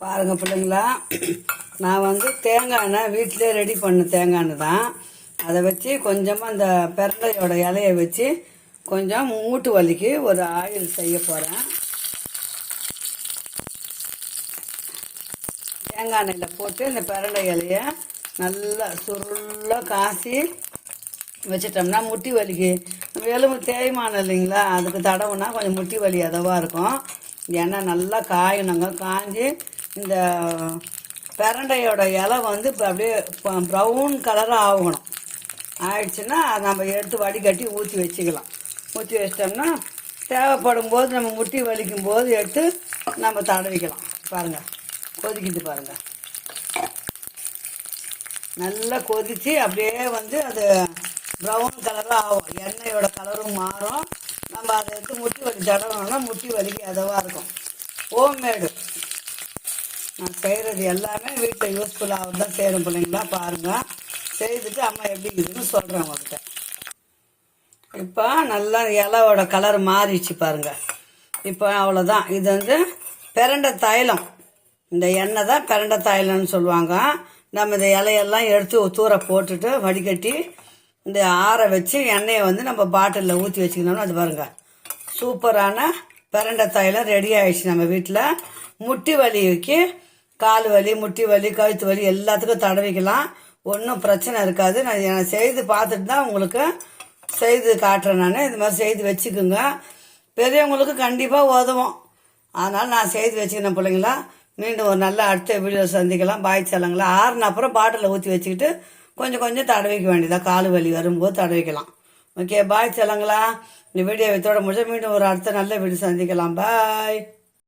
பாருங்கள் பிள்ளைங்களா, நான் வந்து தேங்காய் எண்ணெய் வீட்டிலே ரெடி பண்ண தேங்காய் எண்ணெய் தான். அதை வச்சு கொஞ்சமாக அந்த பெரண்டையோட இலையை வச்சு கொஞ்சம் மூட்டு வலிக்கு ஒரு ஆயில் செய்ய போகிறேன். தேங்காய் எண்ணெயில் போட்டு இந்த பெரண்டை இலையை நல்லா சுருளாக காசி வச்சிட்டோம்னா முட்டி வலிக்கு எலும்பு தேய்மானம் இல்லைங்களா, அதுக்கு தடவுனா கொஞ்சம் முட்டி வலி அதவாக இருக்கும். எண்ணெய் நல்லா காயணுங்க. காஞ்சி இந்த பெரண்டையோட இலை வந்து இப்போ அப்படியே ப்ரௌன் கலராக ஆகணும். ஆயிடுச்சுன்னா நம்ம எடுத்து வடிகட்டி ஊற்றி வச்சுக்கலாம். ஊற்றி வச்சிட்டோம்னா தேவைப்படும் போது நம்ம முட்டி வலிக்கும் போது எடுத்து நம்ம தடவிக்கலாம். பாருங்கள், கொதிக்குது பாருங்கள். நல்லா கொதித்து அப்படியே வந்து அது ப்ரௌன் கலராக ஆகும். எண்ணெயோட கலரும் மாறும். நம்ம அதை எடுத்து முட்டி வலி தடவினோம்னா முட்டி வலிக்கு அதவாக இருக்கும். ஹோம்மேடு நான் செய்கிறது எல்லாமே வீட்டில் யூஸ்ஃபுல்லாக தான் செய்கிறேன் பிள்ளைங்களா. பாருங்கள், செய்துட்டு அம்மா எப்படி இருக்குதுன்னு சொல்கிறேன் உங்கள்கிட்ட. இப்போ நல்லா இலையோட கலர் மாறிடுச்சு பாருங்கள். இப்போ அவ்வளோதான். இது வந்து பெரண்டை தைலம். இந்த எண்ணெய் தான் பெரண்டை தைலம்னு சொல்லுவாங்க. நம்ம இந்த இலையெல்லாம் எடுத்து தூர போட்டுட்டு வடிகட்டி இந்த ஆற வச்சு எண்ணெயை வந்து நம்ம பாட்டிலில் ஊற்றி வச்சுக்கணும்னு அது பாருங்கள், சூப்பரான பெரண்டை தைலம் ரெடி ஆகிடுச்சு நம்ம வீட்டில். முட்டி வலிக்கு, கால் வலி, முட்டி வலி, கழுத்து வலி எல்லாத்துக்கும் தடவிக்கலாம். ஒன்றும் பிரச்சனை இருக்காது. நான் செய்து பார்த்துட்டு தான் உங்களுக்கு செய்து காட்டுறேன். நான் இது மாதிரி செய்து வச்சுக்குங்க. பெரியவங்களுக்கு கண்டிப்பாக உதவும். அதனால் நான் செய்து வச்சுக்கிறேன் பிள்ளைங்களா. மீண்டும் ஒரு நல்ல அடுத்த வீடியோ சந்திக்கலாம். பாய் செல்லங்களா. ஆறுன அப்புறம் பாட்டிலில் ஊற்றி வச்சுக்கிட்டு கொஞ்சம் கொஞ்சம் தடவிக்க வேண்டியதாக, கால் வலி வரும்போது தடவிக்கலாம். ஓகே, பாய் செல்லங்களா. இந்த வீடியோ இதோட முடிச்சா மீண்டும் ஒரு அடுத்த நல்ல வீடியோ சந்திக்கலாம். பாய்.